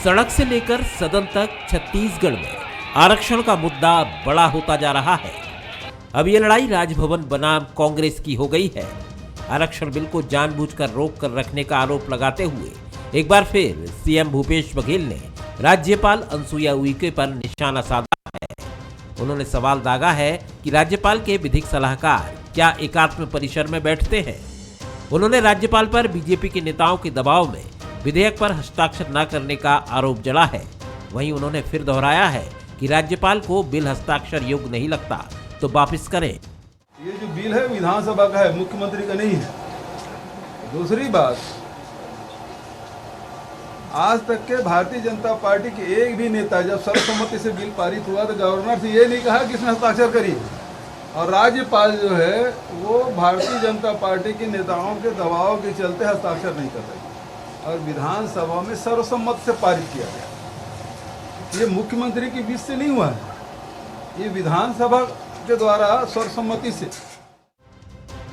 सड़क से लेकर सदन तक छत्तीसगढ़ में आरक्षण का मुद्दा बड़ा होता जा रहा है। अब ये लड़ाई राजभवन बनाम कांग्रेस की हो गई है। आरक्षण बिल को जानबूझकर रोक कर रखने का आरोप लगाते हुए एक बार फिर सीएम भूपेश बघेल ने राज्यपाल अनुसुईया उइके पर निशाना साधा है। उन्होंने सवाल दागा है कि राज्यपाल के विधिक सलाहकार क्या एकात्म परिसर में बैठते हैं। उन्होंने राज्यपाल पर बीजेपी के नेताओं के दबाव में विधेयक पर हस्ताक्षर न करने का आरोप जड़ा है। वहीं उन्होंने फिर दोहराया है कि राज्यपाल को बिल हस्ताक्षर योग्य नहीं लगता तो वापस करें। ये जो बिल है विधानसभा का है, मुख्यमंत्री का नहीं है। दूसरी बात, आज तक के भारतीय जनता पार्टी के एक भी नेता जब सर्वसम्मति से बिल पारित हुआ तो गवर्नर से ये नहीं कहा कि इसमें हस्ताक्षर करिए, और राज्यपाल जो है वो भारतीय जनता पार्टी के नेताओं के दबाव के चलते हस्ताक्षर नहीं कर रही और विधानसभा में सर्वसम्मति से पारित किया गया। ये मुख्यमंत्री की बीच से नहीं हुआ है, ये विधानसभा के द्वारा सर्वसम्मति से।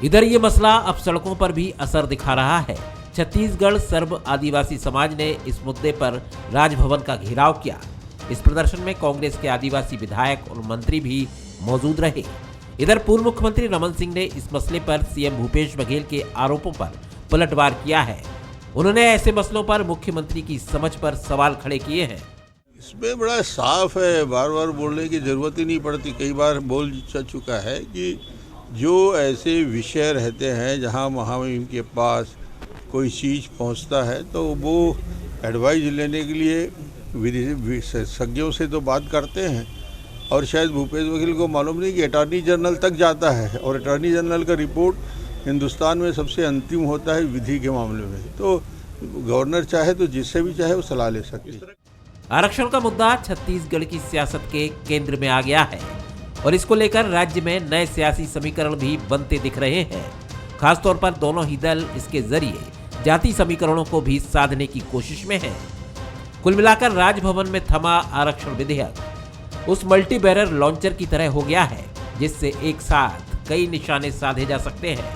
इधर ये मसला अब सड़कों पर भी असर दिखा रहा है। छत्तीसगढ़ सर्व आदिवासी समाज ने इस मुद्दे पर राजभवन का घेराव किया। इस प्रदर्शन में कांग्रेस के आदिवासी विधायक और मंत्री भी मौजूद रहे। इधर पूर्व मुख्यमंत्री रमन सिंह ने इस मसले पर सीएम भूपेश बघेल के आरोपों पर पलटवार किया है। उन्होंने ऐसे मसलों पर मुख्यमंत्री की समझ पर सवाल खड़े किए हैं। इसमें बड़ा साफ है, बार बार बोलने की जरूरत ही नहीं पड़ती। कई बार बोल चुका है कि जो ऐसे विषय रहते हैं जहां महामहिम के पास कोई चीज़ पहुंचता है तो वो एडवाइस लेने के लिए विशेषज्ञों से तो बात करते हैं, और शायद भूपेश बघेल को मालूम नहीं कि अटॉर्नी जनरल तक जाता है, और अटॉर्नी जनरल का रिपोर्ट हिंदुस्तान में सबसे अंतिम होता है विधि के मामले में। तो गवर्नर चाहे तो जिससे भी चाहे वो सलाह ले सकते हैं। आरक्षण का मुद्दा छत्तीसगढ़ की सियासत के केंद्र में आ गया है और इसको लेकर राज्य में नए सियासी समीकरण भी बनते दिख रहे हैं। खासतौर पर दोनों ही दल इसके जरिए जाति समीकरणों को भी साधने की कोशिश में हैं। कुल मिलाकर राजभवन में थमा आरक्षण विधेयक उस मल्टी बैरर लॉन्चर की तरह हो गया है जिससे एक साथ कई निशाने साधे जा सकते हैं।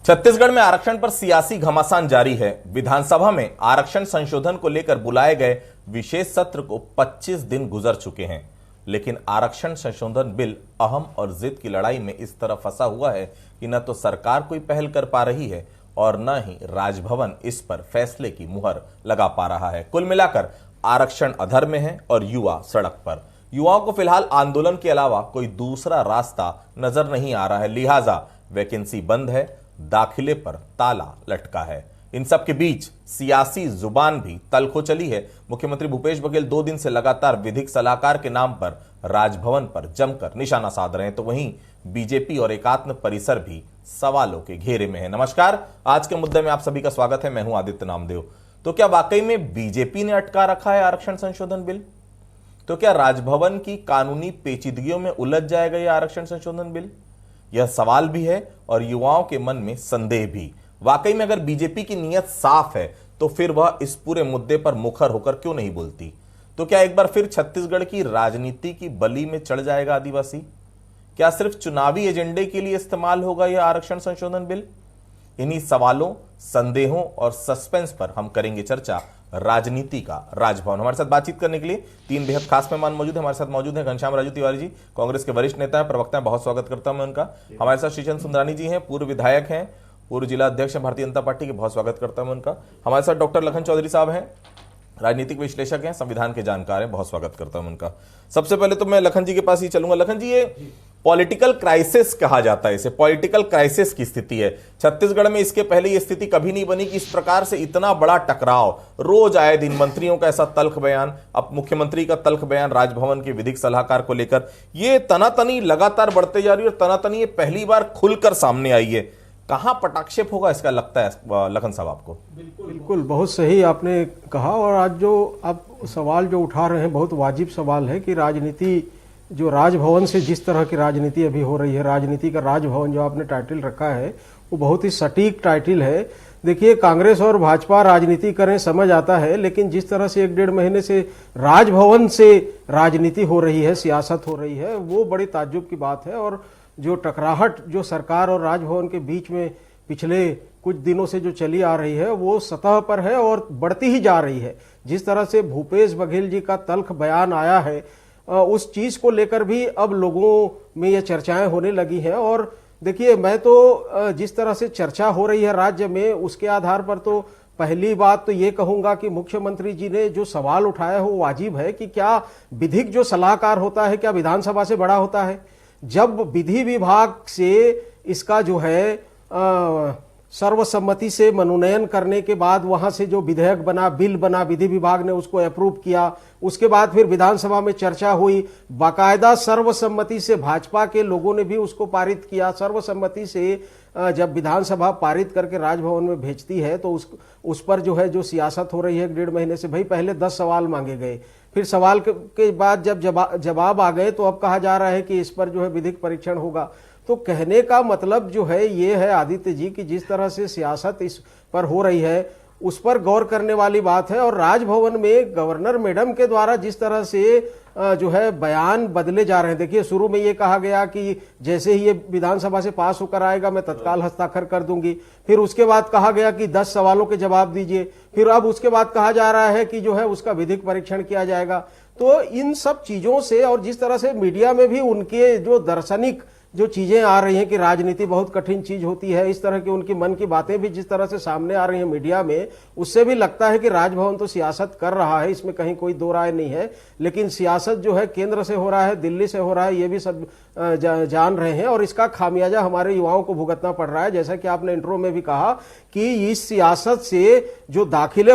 छत्तीसगढ़ में आरक्षण पर सियासी घमासान जारी है। विधानसभा में आरक्षण संशोधन को लेकर बुलाए गए विशेष सत्र को 25 दिन गुजर चुके हैं, लेकिन आरक्षण संशोधन बिल अहम और जिद की लड़ाई में इस तरह फंसा हुआ है कि न तो सरकार कोई पहल कर पा रही है और न ही राजभवन इस पर फैसले की मुहर लगा पा रहा है। कुल मिलाकर आरक्षण अधर में है और युवा सड़क पर। युवाओं को फिलहाल आंदोलन के अलावा कोई दूसरा रास्ता नजर नहीं आ रहा है, लिहाजा वैकेंसी बंद है, दाखिले पर ताला लटका है। इन सब के बीच सियासी जुबान भी तलखो चली है। मुख्यमंत्री भूपेश बघेल 2 दिन से लगातार विधिक सलाहकार के नाम पर राजभवन पर जमकर निशाना साध रहे हैं, तो वहीं बीजेपी और एकात्म परिसर भी सवालों के घेरे में है। नमस्कार, आज के मुद्दे में आप सभी का स्वागत है। मैं हूं आदित्य नामदेव। तो क्या वाकई में बीजेपी ने अटका रखा है आरक्षण संशोधन बिल? तो क्या राजभवन की कानूनी पेचीदगियों में उलझ जाएगा यह आरक्षण संशोधन बिल? यह सवाल भी है और युवाओं के मन में संदेह भी। वाकई में अगर बीजेपी की नीयत साफ है तो फिर वह इस पूरे मुद्दे पर मुखर होकर क्यों नहीं बोलती? तो क्या एक बार फिर छत्तीसगढ़ की राजनीति की बली में चढ़ जाएगा आदिवासी? क्या सिर्फ चुनावी एजेंडे के लिए इस्तेमाल होगा यह आरक्षण संशोधन बिल? इन्हीं सवालों, संदेहों और सस्पेंस पर हम करेंगे चर्चा राजनीति का राजभवन। हमारे साथ बातचीत करने के लिए 3 बेहद खास मेहमान मौजूद हैं। हमारे साथ मौजूद हैं घनश्याम राजू तिवारी जी, कांग्रेस के वरिष्ठ नेता हैं, प्रवक्ता हैं, बहुत स्वागत करता हूं मैं उनका। हमारे साथ श्रीचंद सुंदरानी जी हैं, पूर्व विधायक हैं, पूर्व जिला अध्यक्ष हैं भारतीय जनता पार्टी के, बहुत स्वागत करता हूं उनका। हमारे साथ डॉक्टर लखन चौधरी साहब हैं, राजनीतिक विश्लेषक हैं, संविधान के जानकार हैं, बहुत स्वागत करता हूं उनका। सबसे पहले तो मैं लखन जी के पास ही चलूंगा। लखन जी, ये पॉलिटिकल क्राइसिस कहा जाता है, इसे पॉलिटिकल क्राइसिस की स्थिति है छत्तीसगढ़ में। इसके पहले ये स्थिति कभी नहीं बनी कि इस प्रकार से इतना बड़ा टकराव, रोज आए दिन मंत्रियों का ऐसा तल्ख बयान, अब मुख्यमंत्री का तल्ख बयान राजभवन के विधिक सलाहकार को लेकर, ये तनातनी लगातार बढ़ते जा रही है और तनातनी ये पहली बार खुलकर सामने आई है। कहां पटाक्षेप होगा इसका लगता है लखन साहब आपको? बिल्कुल, बहुत सही आपने कहा। और आज जो आप सवाल जो उठा रहे हैं बहुत वाजिब सवाल है कि राजनीति जो राजभवन से जिस तरह की राजनीति अभी हो रही है, राजनीति का राजभवन जो आपने टाइटल रखा है वो बहुत ही सटीक टाइटल है। देखिए, कांग्रेस और भाजपा राजनीति करें समझ आता है, लेकिन जिस तरह से 1-1.5 महीने से राजभवन से राजनीति हो रही है, सियासत हो रही है, वो बड़ी ताज्जुब की बात है। और जो टकराहट जो सरकार और राजभवन के बीच में पिछले कुछ दिनों से जो चली आ रही है वो सतह पर है और बढ़ती ही जा रही है। जिस तरह से भूपेश बघेल जी का तल्ख बयान आया है, उस चीज को लेकर भी अब लोगों में ये चर्चाएं होने लगी हैं। और देखिए, मैं तो जिस तरह से चर्चा हो रही है राज्य में, उसके आधार पर तो पहली बात तो ये कहूंगा कि मुख्यमंत्री जी ने जो सवाल उठाया है वो वाजिब है कि क्या विधिक जो सलाहकार होता है क्या विधानसभा से बड़ा होता है? जब विधि विभाग से इसका जो है सर्वसम्मति से मनोनयन करने के बाद वहां से जो विधेयक बना, बिल बना, विधि विभाग ने उसको अप्रूव किया, उसके बाद फिर विधानसभा में चर्चा हुई, बाकायदा सर्वसम्मति से भाजपा के लोगों ने भी उसको पारित किया। सर्वसम्मति से जब विधानसभा पारित करके राजभवन में भेजती है तो उस पर जो है जो सियासत हो रही है 1.5 महीने से, भाई पहले 10 सवाल मांगे गए, फिर सवाल के बाद जब जवाब आ गए तो अब कहा जा रहा है कि इस पर जो है विधिक परीक्षण होगा। तो कहने का मतलब जो है ये है आदित्य जी कि जिस तरह से सियासत इस पर हो रही है उस पर गौर करने वाली बात है। और राजभवन में गवर्नर मैडम के द्वारा जिस तरह से जो है बयान बदले जा रहे हैं, देखिए शुरू में ये कहा गया कि जैसे ही ये विधानसभा से पास होकर आएगा मैं तत्काल हस्ताक्षर कर दूंगी, फिर उसके बाद कहा गया कि 10 सवालों के जवाब दीजिए, फिर अब उसके बाद कहा जा रहा है कि जो है उसका विधिक परीक्षण किया जाएगा। तो इन सब चीजों से और जिस तरह से मीडिया में भी उनके जो दार्शनिक जो चीजें आ रही हैं कि राजनीति बहुत कठिन चीज होती है, इस तरह की उनकी मन की बातें भी जिस तरह से सामने आ रही हैं मीडिया में, उससे भी लगता है कि राजभवन तो सियासत कर रहा है, इसमें कहीं कोई दो राय नहीं है। लेकिन सियासत जो है केंद्र से हो रहा है, दिल्ली से हो रहा है, ये भी सब जान रहे हैं और इसका खामियाजा हमारे युवाओं को भुगतना पड़ रहा है। जैसा कि आपने इंट्रो में भी कहा कि इस सियासत से जो दाखिले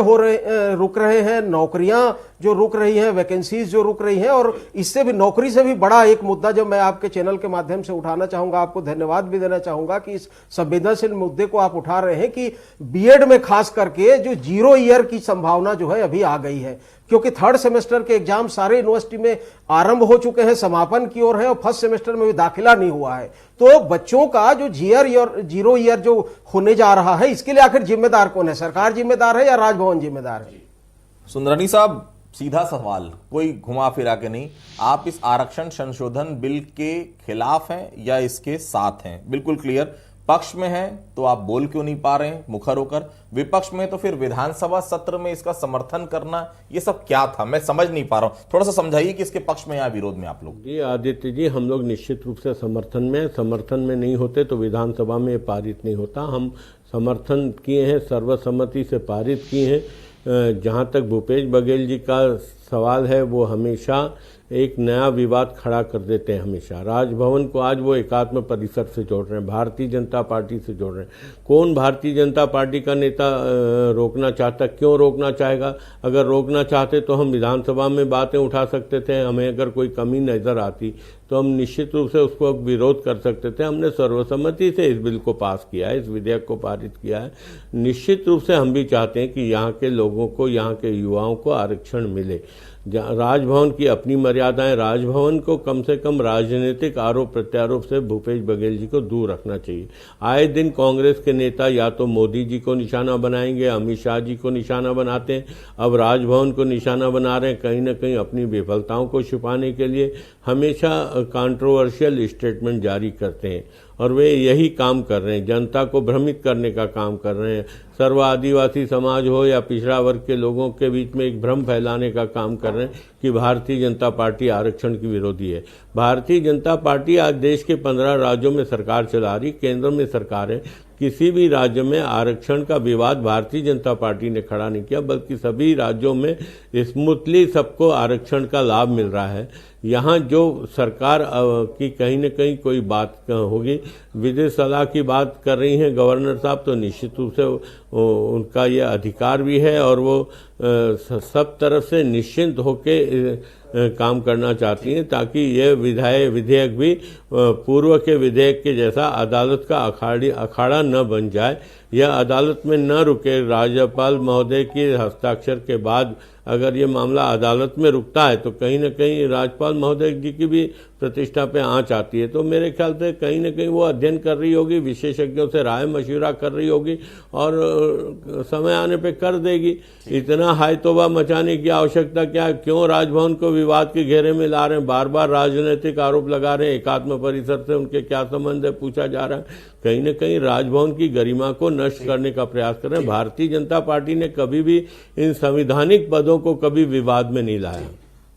रुक रहे हैं, नौकरियां जो रुक रही हैं, वैकेंसीज जो रुक रही हैं, और इससे भी नौकरी से भी बड़ा एक मुद्दा जो मैं आपके चैनल के माध्यम से उठाना चाहूंगा, आपको धन्यवाद भी देना चाहूंगा कि इस संवेदनशील मुद्दे को आप उठा रहे हैं कि बीएड में खास करके जो 0 ईयर की संभावना जो है अभी आ गई है, क्योंकि 3rd सेमेस्टर के एग्जाम सारे यूनिवर्सिटी में आरंभ हो चुके हैं, समापन की ओर है, और 1st सेमेस्टर में भी दाखिला नहीं हुआ है। तो बच्चों का जो 0 ईयर जो होने जा रहा है, इसके लिए आखिर जिम्मेदार कौन है? सरकार जिम्मेदार है या राजभवन जिम्मेदार है? सुंदरानी साहब, सीधा सवाल, कोई घुमा फिरा के नहीं, आप इस आरक्षण संशोधन बिल के खिलाफ हैं या इसके साथ हैं? बिल्कुल क्लियर, पक्ष में हैं तो आप बोल क्यों नहीं पा रहे हैं मुखर होकर, विपक्ष में तो फिर विधानसभा सत्र में इसका समर्थन करना, ये सब क्या था? मैं समझ नहीं पा रहा हूं, थोड़ा सा समझाइए कि इसके पक्ष में या विरोध में आप लोग। जी आदित्य जी, हम लोग निश्चित रूप से समर्थन में नहीं होते तो विधानसभा में पारित नहीं होता। हम समर्थन किए हैं, सर्वसम्मति से पारित किए हैं। जहां तक भूपेश बघेल जी का सवाल है, वो हमेशा एक नया विवाद खड़ा कर देते हैं। हमेशा राजभवन को आज वो एकात्म परिषद से जोड़ रहे हैं, भारतीय जनता पार्टी से जोड़ रहे हैं। कौन भारतीय जनता पार्टी का नेता रोकना चाहता? क्यों रोकना चाहेगा? अगर रोकना चाहते तो हम विधानसभा में बातें उठा सकते थे, हमें अगर कोई कमी नजर आती तो हम निश्चित रूप से उसको विरोध कर सकते थे। हमने सर्वसम्मति से इस बिल को पास किया है, इस विधेयक को पारित किया है। निश्चित रूप से हम भी चाहते हैं कि यहाँ के लोगों को, यहाँ के युवाओं को आरक्षण मिले। राजभवन की अपनी मर्यादाएं, राजभवन को कम से कम राजनीतिक आरोप प्रत्यारोप से भूपेश बघेल जी को दूर रखना चाहिए। आए दिन कांग्रेस के नेता या तो मोदी जी को निशाना बनाएंगे, अमित शाह जी को निशाना बनाते हैं, अब राजभवन को निशाना बना रहे हैं, कहीं ना कहीं अपनी विफलताओं को छुपाने के लिए हमेशा कंट्रोवर्शियल स्टेटमेंट जारी करते हैं और वे यही काम कर रहे हैं, जनता को भ्रमित करने का काम कर रहे हैं। सर्व आदिवासी समाज हो या पिछड़ा वर्ग के लोगों के बीच में एक भ्रम फैलाने का काम कर रहे हैं कि भारतीय जनता पार्टी आरक्षण की विरोधी है। भारतीय जनता पार्टी आज देश के 15 राज्यों में सरकार चला रही, केंद्र में सरकार है। किसी भी राज्य में आरक्षण का विवाद भारतीय जनता पार्टी ने खड़ा नहीं किया, बल्कि सभी राज्यों में स्मूथली सबको आरक्षण का लाभ मिल रहा है। यहाँ जो सरकार की कहीं न कहीं कोई बात होगी, विदेश सलाह की बात कर रही हैं गवर्नर साहब, तो निश्चित रूप से उनका ये अधिकार भी है और वो सब तरफ से निश्चिंत होके काम करना चाहती हैं ताकि ये विधेयक भी पूर्व के विधेयक के जैसा अदालत का अखाड़ा न बन जाए, यह अदालत में न रुके। राज्यपाल महोदय के हस्ताक्षर के बाद अगर ये मामला अदालत में रुकता है तो कहीं न कहीं राज्यपाल महोदय जी की भी प्रतिष्ठा पे आंच आती है। तो मेरे ख्याल से कहीं न कहीं वो अध्ययन कर रही होगी, विशेषज्ञों से राय मशविरा कर रही होगी और समय आने पे कर देगी। इतना इतना हाई तौबा मचाने की आवश्यकता क्या? क्यों राजभवन को विवाद के घेरे में ला रहे हैं? बार बार राजनीतिक आरोप लगा रहे हैं। एकात्म परिसर से उनके क्या संबंध है पूछा जा रहा है। कहीं न कहीं राजभवन की गरिमा को नष्ट करने का प्रयास कर रहे हैं। भारतीय जनता पार्टी ने कभी भी इन संवैधानिक पदों को कभी विवाद में नहीं लाया।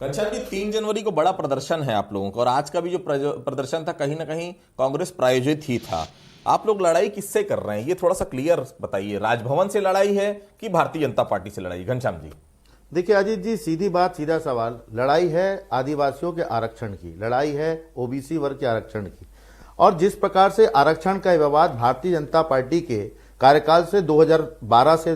घनश्याम जी, 3 जनवरी को बड़ा प्रदर्शन है आप लोगों का, और आज का भी जो प्रदर्शन था कहीं ना कहीं कांग्रेस प्रायोजित ही था। आप लोग लड़ाई किससे कर रहे हैं, ये थोड़ा सा क्लियर बताइए। राजभवन से लड़ाई है कि भारतीय जनता पार्टी से लड़ाई? घनश्याम जी देखिए अजीत जी, सीधी बात सीधा सवाल, लड़ाई है आदिवासियों के आरक्षण की, लड़ाई है ओबीसी वर्ग के आरक्षण की। और जिस प्रकार से आरक्षण का विवाद भारतीय जनता पार्टी के कार्यकाल से 2012 से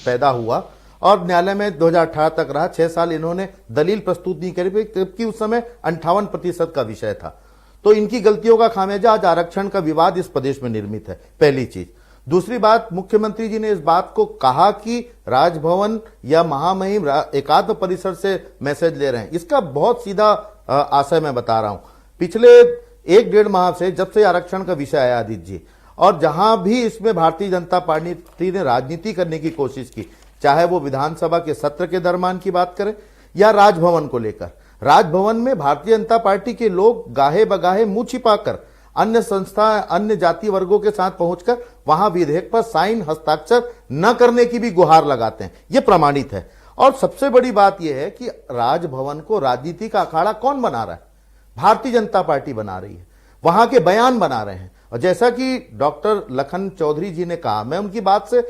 पैदा हुआ और न्यायालय में 2018 तक रहा, 6 साल इन्होंने दलील प्रस्तुत नहीं करी, जबकि उस समय 58% का विषय था। तो इनकी गलतियों का खामियाजा आज आरक्षण का विवाद इस प्रदेश में निर्मित है, पहली चीज। दूसरी बात, मुख्यमंत्री जी ने इस बात को कहा कि राजभवन या महामहिम एकात्म परिसर से मैसेज ले रहे हैं। इसका बहुत सीधा आशय मैं बता रहा हूं। पिछले 1-1.5 माह से जब से आरक्षण का विषय आया आदित्य जी, और जहां भी इसमें भारतीय जनता पार्टी ने राजनीति करने की कोशिश की, चाहे वो विधानसभा के सत्र के दरमियान की बात करें या राजभवन को लेकर, राजभवन में भारतीय जनता पार्टी के लोग गाहे बगाहे मुंह छिपाकर अन्य संस्था, अन्य जाति वर्गों के साथ पहुंचकर वहां विधेयक पर साइन, हस्ताक्षर न करने की भी गुहार लगाते हैं। यह प्रमाणित है। और सबसे बड़ी बात यह है कि राजभवन को राजनीति का अखाड़ा कौन बना रहा है? भारतीय जनता पार्टी बना रही है, वहां के बयान बना रहे हैं। और जैसा कि डॉक्टर लखन चौधरी जी ने कहा, मैं उनकी बात से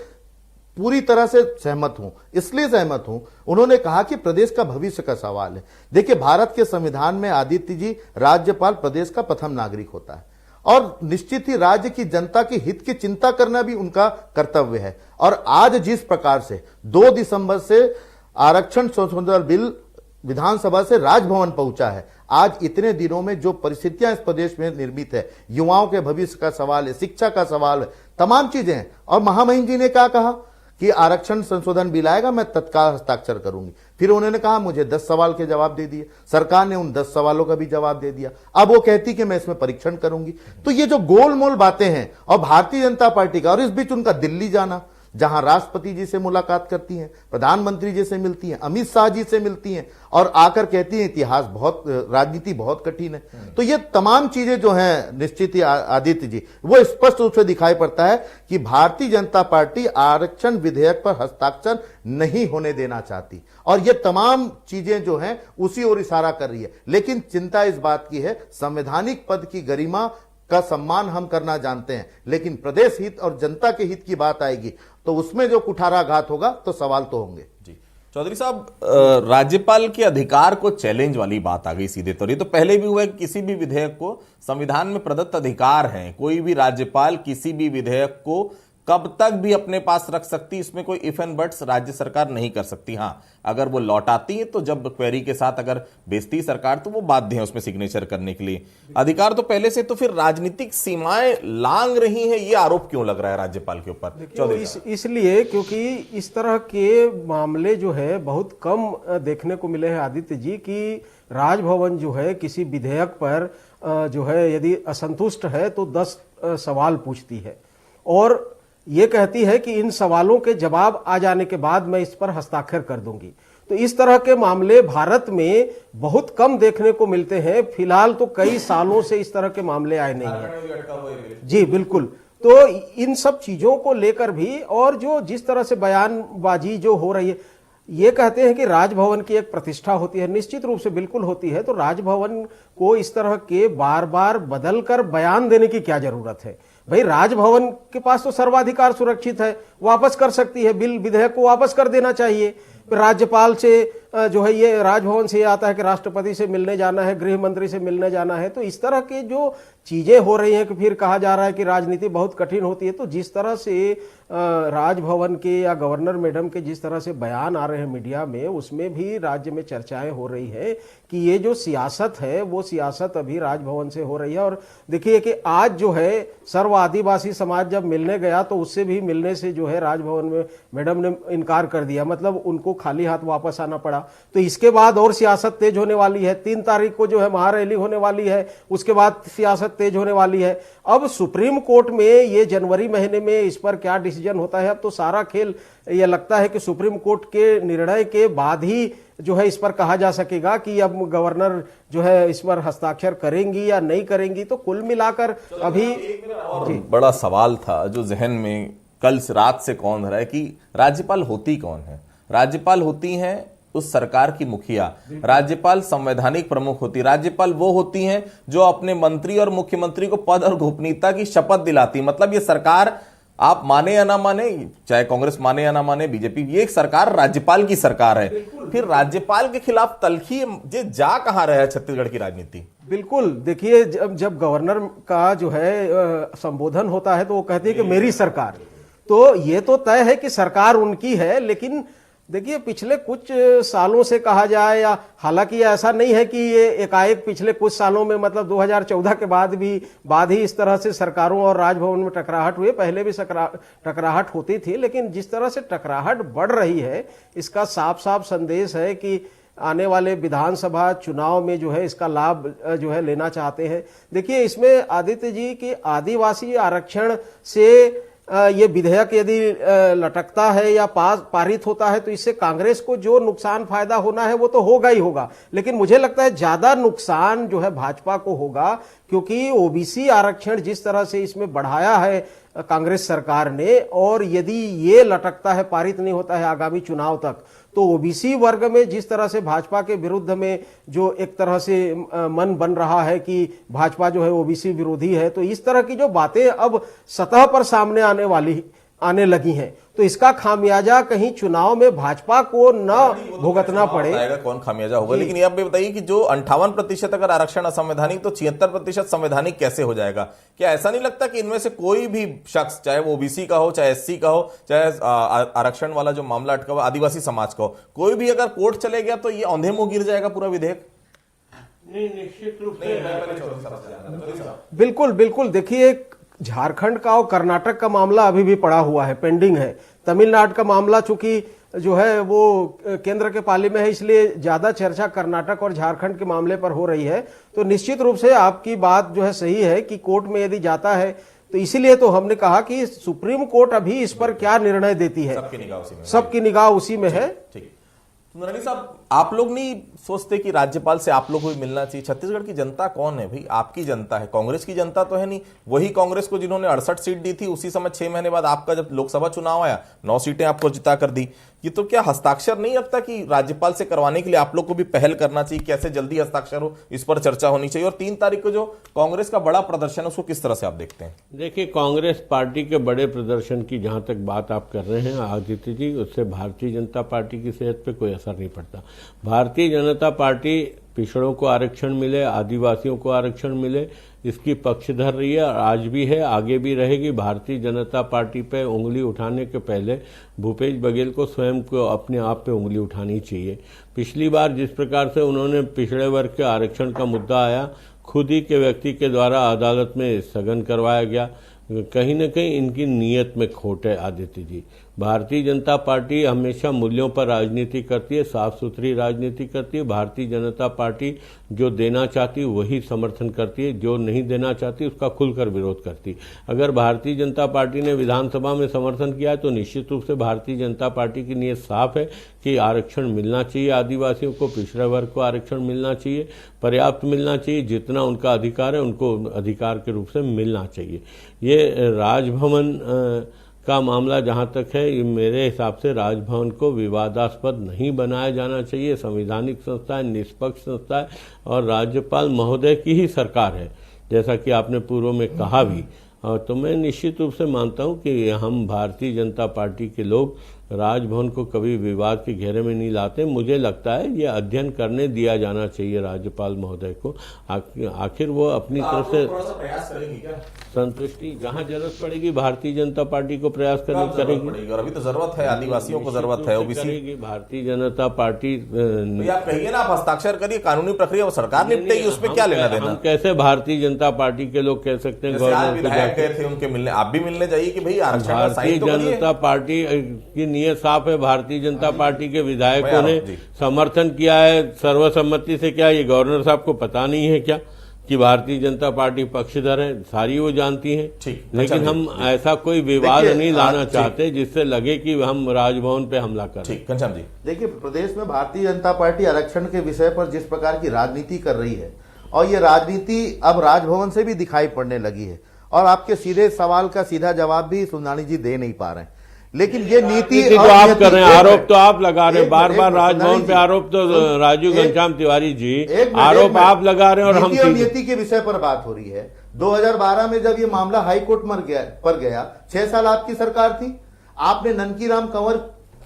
पूरी तरह से सहमत हूं। इसलिए सहमत हूं, उन्होंने कहा कि प्रदेश का भविष्य का सवाल है। देखिए, भारत के संविधान में आदित्य जी, राज्यपाल प्रदेश का प्रथम नागरिक होता है और निश्चित ही राज्य की जनता के हित की चिंता करना भी उनका कर्तव्य है। और आज जिस प्रकार से 2 दिसंबर से आरक्षण संशोधन बिल विधानसभा से राजभवन पहुंचा है, आज इतने दिनों में जो परिस्थितियां इस प्रदेश में निर्मित है, युवाओं के भविष्य का सवाल है, शिक्षा का सवाल है, तमाम चीजें हैं। और महामहिम जी ने क्या कहा कि आरक्षण संशोधन बिल आएगा, मैं तत्काल हस्ताक्षर करूंगी। फिर उन्होंने कहा मुझे 10 सवाल के जवाब दे दिए, सरकार ने उन 10 सवालों का भी जवाब दे दिया। अब वो कहती कि मैं इसमें परीक्षण करूंगी। तो ये जो गोलमोल बातें हैं, और भारतीय जनता पार्टी का, और इस बीच उनका दिल्ली जाना, जहां राष्ट्रपति जी से मुलाकात करती हैं, प्रधानमंत्री जी से मिलती हैं, अमित शाह जी से मिलती हैं और आकर कहती हैं इतिहास बहुत, राजनीति बहुत कठिन है। तो ये तमाम चीजें जो हैं, निश्चित ही आदित्य जी, वो स्पष्ट रूप से दिखाई पड़ता है कि भारतीय जनता पार्टी आरक्षण विधेयक पर हस्ताक्षर नहीं होने देना चाहती। और ये तमाम चीजें जो हैं उसी ओर इशारा कर रही है। लेकिन चिंता इस बात की है, संवैधानिक पद की गरिमा का सम्मान हम करना जानते हैं, लेकिन प्रदेश हित और जनता के हित की बात आएगी तो उसमें जो कुठाराघात होगा तो सवाल तो होंगे। जी चौधरी साहब, राज्यपाल के अधिकार को चैलेंज वाली बात आ गई सीधे तौर। ये तो पहले भी हुआ है कि किसी भी विधेयक को, संविधान में प्रदत्त अधिकार है, कोई भी राज्यपाल किसी भी विधेयक को कब तक भी अपने पास रख सकती, इसमें कोई इफ एंड बट्स राज्य सरकार नहीं कर सकती। हां, अगर वो लौटाती है तो जब क्वेरी के साथ अगर भेजती सरकार तो वो बाध्य है उसमें सिग्नेचर करने के लिए। अधिकार तो पहले से, तो फिर राजनीतिक सीमाएं लांग रही हैं, ये आरोप क्यों लग रहा है राज्यपाल के ऊपर? इसलिए क्योंकि इस तरह के मामले जो है बहुत कम देखने को मिले हैं आदित्य जी, कि राजभवन जो है किसी विधेयक पर जो है यदि असंतुष्ट है तो 10 सवाल पूछती है और ये कहती है कि इन सवालों के जवाब आ जाने के बाद मैं इस पर हस्ताक्षर कर दूंगी। तो इस तरह के मामले भारत में बहुत कम देखने को मिलते हैं। फिलहाल तो कई सालों से इस तरह के मामले आए नहीं हैं। जी बिल्कुल। तो इन सब चीजों को लेकर भी, और जो जिस तरह से बयानबाजी जो हो रही है, ये कहते हैं कि राजभवन की एक प्रतिष्ठा होती है, निश्चित रूप से बिल्कुल होती है। तो राजभवन को इस तरह के बार बार बदलकर बयान देने की क्या जरूरत है? भाई, राजभवन के पास तो सर्वाधिकार सुरक्षित है, वापस कर सकती है, बिल विधेयक को वापस कर देना चाहिए। राज्यपाल से जो है, ये राजभवन से ये आता है कि राष्ट्रपति से मिलने जाना है, गृह मंत्री से मिलने जाना है। तो इस तरह के जो चीजें हो रही हैं कि फिर कहा जा रहा है कि राजनीति बहुत कठिन होती है। तो जिस तरह से राजभवन के या गवर्नर मैडम के जिस तरह से बयान आ रहे हैं मीडिया में, उसमें भी राज्य में चर्चाएं हो रही है कि ये जो सियासत है वो सियासत अभी राजभवन से हो रही है। और देखिए कि आज जो है सर्व आदिवासी समाज जब मिलने गया तो उससे भी मिलने से जो है राजभवन में मैडम ने इनकार कर दिया। मतलब उनको उनको खाली हाथ वापस आना पड़ा। तो इसके बाद और सियासत तेज होने वाली है। 3 तारीख को जो है महारैली होने वाली है, उसके बाद सियासत तेज होने वाली है। अब सुप्रीम कोर्ट में ये जनवरी महीने में इस पर क्या डिसीजन होता है, अब तो सारा खेल ये लगता है कि सुप्रीम कोर्ट के निर्णय के बाद ही जो है इस पर कहा जा सकेगा कि अब गवर्नर जो है इस पर हस्ताक्षर करेंगी या नहीं करेंगी। तो कुल मिलाकर अभी और बड़ा सवाल था जो जहन में कल रात से कौन रहा है कि राज्यपाल होती कौन है। राज्यपाल होती हैं उस सरकार की मुखिया, राज्यपाल संवैधानिक प्रमुख होती, राज्यपाल वो होती हैं जो अपने मंत्री और मुख्यमंत्री को पद और गोपनीयता की शपथ दिलाती। मतलब ये सरकार, आप माने या ना माने, चाहे कांग्रेस माने या ना माने, बीजेपी, ये एक सरकार राज्यपाल की सरकार है। फिर राज्यपाल के खिलाफ तलखी ये जा कहां रहा है छत्तीसगढ़ की राजनीति। बिल्कुल, देखिए जब गवर्नर का जो है संबोधन होता है तो वो कहते हैं कि मेरी सरकार, तो ये तो तय है कि सरकार उनकी है। लेकिन देखिए पिछले कुछ सालों से कहा जाए, या हालांकि ऐसा नहीं है कि ये एकाएक पिछले कुछ सालों में, मतलब 2014 के बाद ही इस तरह से सरकारों और राजभवन में टकराहट हुई, पहले भी टकराहट होती थी। लेकिन जिस तरह से टकराहट बढ़ रही है, इसका साफ साफ संदेश है कि आने वाले विधानसभा चुनाव में जो है इसका लाभ जो है लेना चाहते हैं। देखिए इसमें आदित्य जी की आदिवासी आरक्षण से ये विधेयक यदि लटकता है या पारित होता है तो इससे कांग्रेस को जो नुकसान फायदा होना है वो तो होगा ही होगा। लेकिन मुझे लगता है ज्यादा नुकसान जो है भाजपा को होगा, क्योंकि ओबीसी आरक्षण जिस तरह से इसमें बढ़ाया है कांग्रेस सरकार ने, और यदि ये लटकता है, पारित नहीं होता है आगामी चुनाव तक, तो ओबीसी वर्ग में जिस तरह से भाजपा के विरुद्ध में जो एक तरह से मन बन रहा है कि भाजपा जो है ओबीसी विरोधी है, तो इस तरह की जो बातें अब सतह पर सामने आने लगी हैं, तो इसका खामियाजा कहीं चुनाव में भाजपा को न भुगतना पड़े। कौन खामियाजा होगा। लेकिन ये आप बताइए कि जो 58% अगर आरक्षण असंवैधानिक, तो 76% संवैधानिक कैसे हो जाएगा। क्या ऐसा नहीं लगता कि इनमें से कोई भी शख्स, चाहे वो ओबीसी का हो, चाहे एससी का हो, चाहे आरक्षण वाला जो मामला अटका हुआ आदिवासी समाज का हो, कोई भी अगर कोर्ट चले गया तो ये औंधे मुंह गिर जाएगा पूरा विधेयक? नहीं, निश्चित रूप से बिल्कुल बिल्कुल। देखिए झारखंड का और कर्नाटक का मामला अभी भी पड़ा हुआ है, पेंडिंग है। तमिलनाडु का मामला चूंकि जो है वो केंद्र के पाले में है, इसलिए ज्यादा चर्चा कर्नाटक और झारखंड के मामले पर हो रही है। तो निश्चित रूप से आपकी बात जो है सही है कि कोर्ट में यदि जाता है तो इसीलिए तो हमने कहा कि सुप्रीम कोर्ट अभी इस पर क्या निर्णय देती है, सबकी निगाह उसी में है। ठीक। नरणी साहब, आप लोग नहीं सोचते कि राज्यपाल से आप लोग को भी मिलना चाहिए? छत्तीसगढ़ की जनता कौन है भाई? आपकी जनता है, कांग्रेस की जनता तो है नहीं। वही कांग्रेस को जिन्होंने 68 सीट दी थी, उसी समय 6 महीने बाद आपका जब लोकसभा चुनाव आया 9 सीटें आपको जिता कर दी। ये तो क्या हस्ताक्षर नहीं लगता कि राज्यपाल से करवाने के लिए आप लोग को भी पहल करना चाहिए? कैसे जल्दी हस्ताक्षर हो, इस पर चर्चा होनी चाहिए। और 3 तारीख को जो कांग्रेस का बड़ा प्रदर्शन है उसको किस तरह से आप देखते हैं? देखिए, कांग्रेस पार्टी के बड़े प्रदर्शन की जहां तक बात आप कर रहे हैं आदित्य जी, उससे भारतीय जनता पार्टी की सेहत पे कोई असर नहीं पड़ता। भारतीय जनता पार्टी पिछड़ों को आरक्षण मिले, आदिवासियों को आरक्षण मिले, इसकी पक्षधर रही है और आज भी है, आगे भी रहेगी। भारतीय जनता पार्टी पे उंगली उठाने के पहले भूपेश बघेल को स्वयं को अपने आप पे उंगली उठानी चाहिए। पिछली बार जिस प्रकार से उन्होंने पिछड़े वर्ग के आरक्षण का मुद्दा आया, खुद ही के व्यक्ति के द्वारा अदालत में स्थगन करवाया गया। कहीं न कहीं इनकी नीयत में खोट है आदित्य जी। भारतीय जनता पार्टी हमेशा मूल्यों पर राजनीति करती है, साफ सुथरी राजनीति करती है। भारतीय जनता पार्टी जो देना चाहती है वही समर्थन करती है, जो नहीं देना चाहती उसका खुलकर विरोध करती है। अगर भारतीय जनता पार्टी ने विधानसभा में समर्थन किया है तो निश्चित रूप से भारतीय जनता पार्टी की नीयत साफ है कि आरक्षण मिलना चाहिए, आदिवासियों को, पिछड़े वर्ग को आरक्षण मिलना चाहिए, पर्याप्त मिलना चाहिए। जितना उनका अधिकार है उनको अधिकार के रूप से मिलना चाहिए। ये राजभवन का मामला जहां तक है, मेरे हिसाब से राजभवन को विवादास्पद नहीं बनाया जाना चाहिए। संवैधानिक संस्था है, निष्पक्ष संस्था है और राज्यपाल महोदय की ही सरकार है, जैसा कि आपने पूर्व में कहा भी। तो मैं निश्चित रूप से मानता हूं कि हम भारतीय जनता पार्टी के लोग राजभवन को कभी विवाद के घेरे में नहीं लाते। मुझे लगता है ये अध्ययन करने दिया जाना चाहिए राज्यपाल महोदय को। आखिर वो अपनी तरफ से प्रयास करेंगे क्या? संतुष्टि जहां जरूरत पड़ेगी भारतीय जनता पार्टी को प्रयास करनी करेगी। और अभी तो जरूरत है, आदिवासियों को जरूरत है, ओबीसी करेगी भारतीय जनता पार्टी। आप कहिए ना, आप हस्ताक्षर करिए, कानूनी प्रक्रिया वो सरकार निपटेगी, उसमें क्या लेना देना? हम कैसे भारतीय जनता पार्टी के लोग कह सकते हैं गवर्नर को जाके थे उनके मिलने, आप भी मिलने जाइए कि भाई आरक्षण भारतीय जनता पार्टी की नीयत साफ है, भारतीय जनता पार्टी के विधायकों ने जी। समर्थन किया है सर्वसम्मति से। क्या ये गवर्नर साहब को पता नहीं है क्या कि भारतीय जनता पार्टी पक्षधर है? सारी वो जानती हैं। ठीक, लेकिन हम ऐसा कोई विवाद देखिए, नहीं लाना चाहते जिससे लगे कि हम राजभवन पे हमला कर रहे हैं। ठीक, घनश्याम जी। देखिए, प्रदेश में भारतीय जनता पार्टी आरक्षण के विषय पर जिस प्रकार की राजनीति कर रही है, और ये राजनीति अब राजभवन से भी दिखाई पड़ने लगी है, और आपके सीधे सवाल का सीधा जवाब भी सुंदरानी जी दे नहीं पा रहे हैं। लेकिन ये नीति तो और आप नीति- कर रहे हैं, एक आरोप मिनट, तो आप लगा रहे हैं, एक बार मिनट, बार एक मिनट, राजभवन पे सुंदरानी आरोप तो जी, राजू एक- घनश्याम तिवारी जी, एक मिनट, आरोप एक मिनट। आप लगा रहे हैं और हम नीति और नीति के विषय पर बात हो रही है। 2012 में जब ये मामला हाई कोर्ट पर गया, 6 साल आपकी सरकार थी, आपने ननकी राम कंवर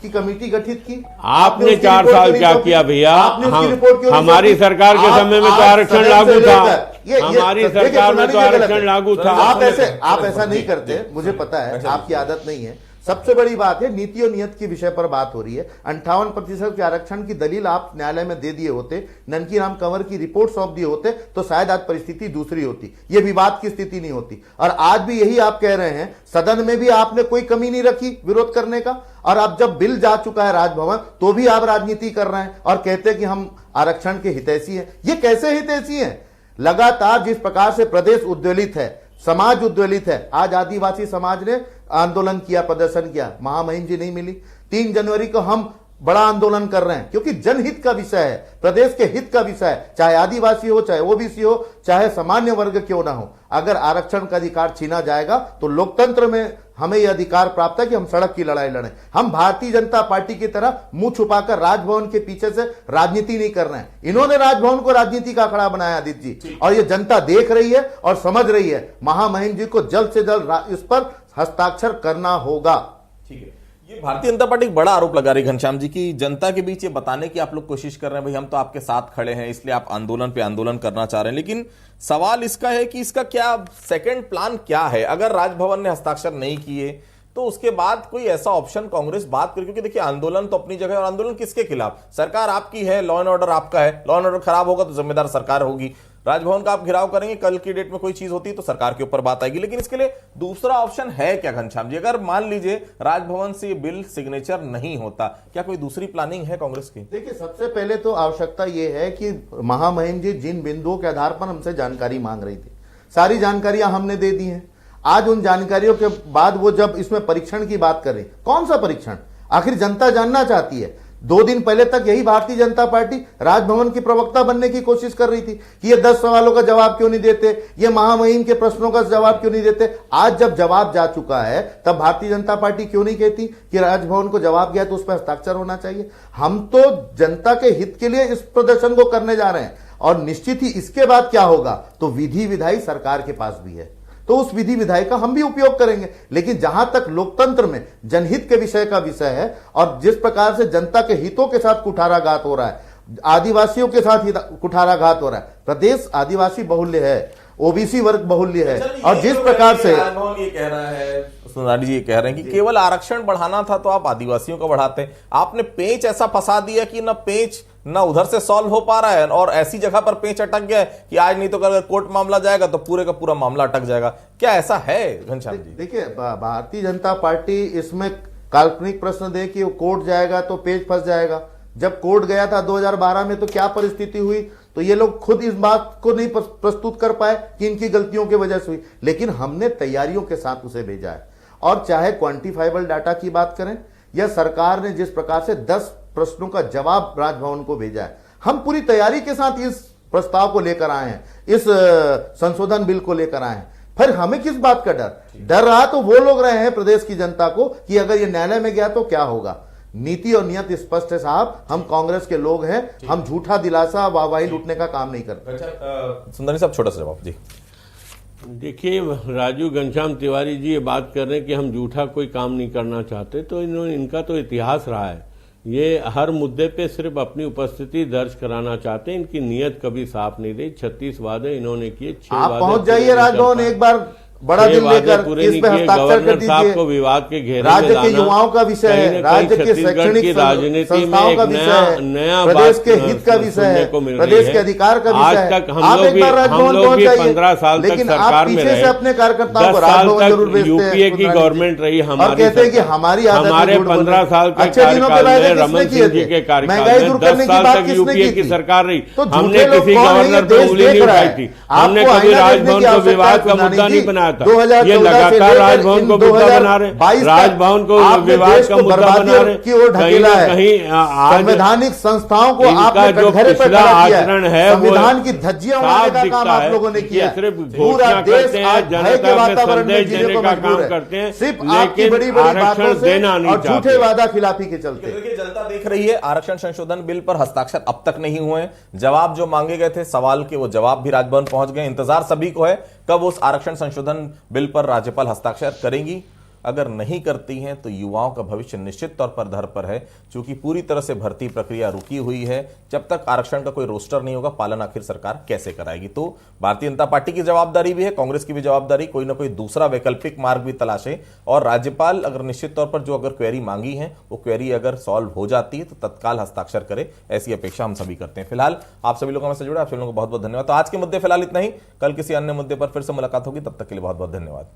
की कमेटी गठित की। आपने उसकी 4 रिपोर्ट साल क्यों क्या नहीं किया सौंपी? भैया? आपने उसकी रिपोर्ट क्यों नहीं हमारी सौंपी? सरकार के समय में तो आप आरक्षण सदन लागू से था। लेकर- हमारी देखिए, सरकार में तो सुनानी गलत आरक्षण है। लागू था। आप ऐसा नहीं करते, मुझे पता है आपकी आदत नहीं है। सबसे बड़ी बात है, नीति और नियत के विषय पर बात हो रही है। 58% के आरक्षण की दलील आप न्यायालय में दे दिए होते, ननकी राम कंवर की रिपोर्ट सौंप दिए होते, तो शायद आज परिस्थिति दूसरी होती, ये विवाद की स्थिति नहीं होती। और आज भी यही आप कह रहे हैं, सदन में भी आपने कोई कमी नहीं रखी विरोध करने का, और अब जब बिल जा चुका है राजभवन, तो भी आप राजनीति कर रहे हैं और कहते हैं कि हम आरक्षण के हितैषी हैं। ये कैसे हितैषी हैं? लगातार जिस प्रकार से प्रदेश उद्वेलित है, समाज उद्वेलित है, आज आदिवासी समाज ने आंदोलन किया, प्रदर्शन किया, महामहिम जी नहीं मिली। 3 जनवरी को हम बड़ा आंदोलन कर रहे हैं, क्योंकि जनहित का विषय है, प्रदेश के हित का विषय है, चाहे आदिवासी हो, चाहे ओबीसी हो, चाहे सामान्य वर्ग क्यों ना हो। अगर आरक्षण का अधिकार छीना जाएगा तो लोकतंत्र में हमें यह अधिकार प्राप्त है कि हम सड़क की लड़ाई लड़ें। हम भारतीय जनता पार्टी की तरह मुंह छुपाकर राजभवन के पीछे से राजनीति नहीं कर रहे हैं। इन्होंने राजभवन को राजनीति का अखाड़ा बनाया आदित्य जी, और ये जनता देख रही है और समझ रही है। महामहिम जी को जल्द से जल्द इस पर हस्ताक्षर करना होगा। ठीक है, ये भारतीय जनता पार्टी एक बड़ा आरोप लगा रही है घनश्याम जी की जनता के बीच ये बताने की आप लोग कोशिश कर रहे हैं भाई हम तो आपके साथ खड़े हैं, इसलिए आप आंदोलन पे आंदोलन करना चाह रहे हैं। लेकिन सवाल इसका है कि इसका क्या सेकंड प्लान क्या है? अगर राजभवन ने हस्ताक्षर नहीं किए तो उसके बाद कोई ऐसा ऑप्शन कांग्रेस बात करे? क्योंकि देखिए, आंदोलन तो अपनी जगह है, और आंदोलन किसके खिलाफ? सरकार आपकी है, लॉ एंड ऑर्डर आपका है, लॉ एंड ऑर्डर खराब होगा तो जिम्मेदार सरकार होगी। राजभवन का आप घिराव करेंगे, कल की डेट में कोई चीज होती है तो सरकार के ऊपर बात आएगी। लेकिन इसके लिए दूसरा ऑप्शन है क्या घनश्याम जी? अगर मान लीजिए राजभवन से बिल सिग्नेचर नहीं होता, क्या कोई दूसरी प्लानिंग है कांग्रेस की? देखिए, सबसे पहले तो आवश्यकता यह है कि महामहिम जी जिन बिंदुओं के आधार पर हमसे जानकारी मांग रही थी, सारी जानकारियां हमने दे दी हैं। आज उन जानकारियों के बाद वो जब इसमें परीक्षण की बात करें, कौन सा परीक्षण? आखिर जनता जानना चाहती है। 2 दिन पहले तक यही भारतीय जनता पार्टी राजभवन की प्रवक्ता बनने की कोशिश कर रही थी कि ये 10 सवालों का जवाब क्यों नहीं देते, ये महामहिम के प्रश्नों का जवाब क्यों नहीं देते। आज जब जवाब जा चुका है, तब भारतीय जनता पार्टी क्यों नहीं कहती कि राजभवन को जवाब गया तो उस पर हस्ताक्षर होना चाहिए? हम तो जनता के हित के लिए इस प्रदर्शन को करने जा रहे हैं, और निश्चित ही इसके बाद क्या होगा तो विधि विधायी सरकार के पास भी है, तो उस विधि विधायी का हम भी उपयोग करेंगे। लेकिन जहां तक लोकतंत्र में जनहित के विषय का विषय है, और जिस प्रकार से जनता के हितों के साथ कुठाराघात हो रहा है, आदिवासियों के साथ कुठाराघात हो रहा है, प्रदेश आदिवासी बहुल्य है, ओबीसी वर्ग बहुल्य है, और जिस प्रकार से राजभवन ये कह रहा है, सुनारी जी ये कह रहे हैं कि केवल आरक्षण बढ़ाना था तो आप आदिवासियों का बढ़ाते। आपने पेंच ऐसा फंसा दिया कि न पेंच ना उधर से सॉल्व हो पा रहा है, और ऐसी जगह पर पेंच अटक गया है कि आज नहीं तो अगर कोर्ट मामला जाएगा तो पूरे का पूरा मामला अटक जाएगा। क्या ऐसा है घनश्याम जी? देखिए, भारतीय जनता पार्टी इसमें काल्पनिक प्रश्न दे कि कोर्ट जाएगा तो पेच फंस जाएगा। जब कोर्ट गया था 2012 में तो क्या परिस्थिति हुई, तो ये लोग खुद इस बात को नहीं प्रस्तुत कर पाए कि इनकी गलतियों की वजह से हुई। लेकिन हमने तैयारियों के साथ उसे भेजा है, और चाहे क्वांटिफाइबल डाटा की बात करें या सरकार ने जिस प्रकार से 10 प्रश्नों का जवाब राजभवन को भेजा है, हम पूरी तैयारी के साथ इस प्रस्ताव को लेकर आए हैं, इस संशोधन बिल को लेकर आए हैं। फिर हमें किस बात का डर रहा तो वो लोग रहे हैं प्रदेश की जनता को कि अगर ये न्यायालय में गया तो क्या होगा। नीति और नियत स्पष्ट है साहब, हम कांग्रेस के लोग हैं, हम झूठा दिलासा वाहवाही लूटने का काम नहीं करते। सुंदरी साहब, छोटा सा जवाब जी। देखिए, राजू घनश्याम तिवारी जी ये बात कर रहे हैं कि हम झूठा कोई काम नहीं करना चाहते, तो इनका तो इतिहास रहा है, ये हर मुद्दे पे सिर्फ अपनी उपस्थिति दर्ज कराना चाहते हैं। इनकी नीयत कभी साफ नहीं रही। 36 वादे इन्होंने किए, 6 आप वादे पहुंच जाइए राजभवन एक बार, बड़ा ये दिल वादे लेकर पूरे इस नहीं पे किए। हस्ताक्षर कर गवर्नर साहब को दीजिए। विवाद के घेरे में राज्य के लाना युवाओं का विषय कहीं है, न राज्य कहीं के छत्तीसगढ़ शैक्षणिक की राजनीति में संस्थाओं एक का विषय है, नया प्रदेश बात के हित का विषय सुनने है, को मिल प्रदेश रही के है। अधिकार का आज विषय है। तक आप एक बार राजभवन पहुंच जाइए, 15 साल तक लेकिन आप सरकार में पीछे रहे, से अपने कार्यकर्ताओं 10 को साल राजभवन जरूर तक भेजते हैं, यूपीए की सुनाने गवर्नमेंट रही और हमारी कहते हैं कि सरकार। हमारी आदत है हमारे झूठ बोलने 15 साल के अच्छे दिनों के कार्यकाल वायदे में किसने रमन किए सिंह जी थे? के कार्यकाल महंगाई में दूर 10 करने की साल बात तक किसने यूपीए की की थी? सरकार रही, तो हमने झूठे लोग किसी कौन है? गवर्नर ये पे देश उंगली देख नहीं रहा उठाई है। थी, आपको हमने कभी आईना देखने राजभवन की को आवश्यकता विवाद का है, मुद्दा सुनानी नहीं जी। बनाया था। 2014 ये से लगातार लेकर राजभवन इन को मुद्दा बना रहे, 2022 तक राजभवन को आपने विवाद देश का को मुद्दा बर्बादी बना रहे। की ओर कहीं ढकेला न है। कहीं आज संवैधानिक संस्थाओं को इनका आपने जो कटघरे पर पिछला खड़ा किया आचरण है, है वो संविधान की धज्जियां उड़ाने साफ का काम दिखता आप है लोगों ने कि किया। सिर्फ पूरा घोषणा देश करते हैं, आज भय जनता के में वातावरण में संदेश जीने देने को का मजबूर काम है, करते हैं, सिर्फ आपकी लेकिन बड़ी बड़ी आरक्षण बातों से देना नहीं और झूठे चाहते। वादा खिलाफी के चलते। देखिए, जनता देख रही है, आरक्षण संशोधन बिल पर हस्ताक्षर अब तक नहीं हुए हैं। जवाब जो मांगे गए थे सवाल के, वो जवाब भी राजभवन पहुंच गए। इंतजार सभी को है कब उस आरक्षण संशोधन बिल पर राज्यपाल हस्ताक्षर करेंगी। अगर नहीं करती हैं तो युवाओं का भविष्य निश्चित तौर पर धर पर है, क्योंकि पूरी तरह से भर्ती प्रक्रिया रुकी हुई है। जब तक आरक्षण का कोई रोस्टर नहीं होगा, पालन आखिर सरकार कैसे कराएगी। तो भारतीय जनता पार्टी की जवाबदारी भी है, कांग्रेस की भी जवाबदारी, कोई ना कोई दूसरा वैकल्पिक मार्ग भी तलाशे। और राज्यपाल अगर निश्चित तौर पर जो अगर क्वेरी मांगी है वो क्वेरी अगर सॉल्व हो जाती है तो तत्काल हस्ताक्षर करे, ऐसी अपेक्षा हम सभी करते हैं। फिलहाल आप सभी लोगों में से जुड़े, आप सभी लोगों को बहुत बहुत धन्यवाद। तो आज के मुद्दे फिलहाल इतना ही, कल किसी अन्य मुद्दे पर फिर से मुलाकात होगी, तब तक के लिए बहुत बहुत धन्यवाद।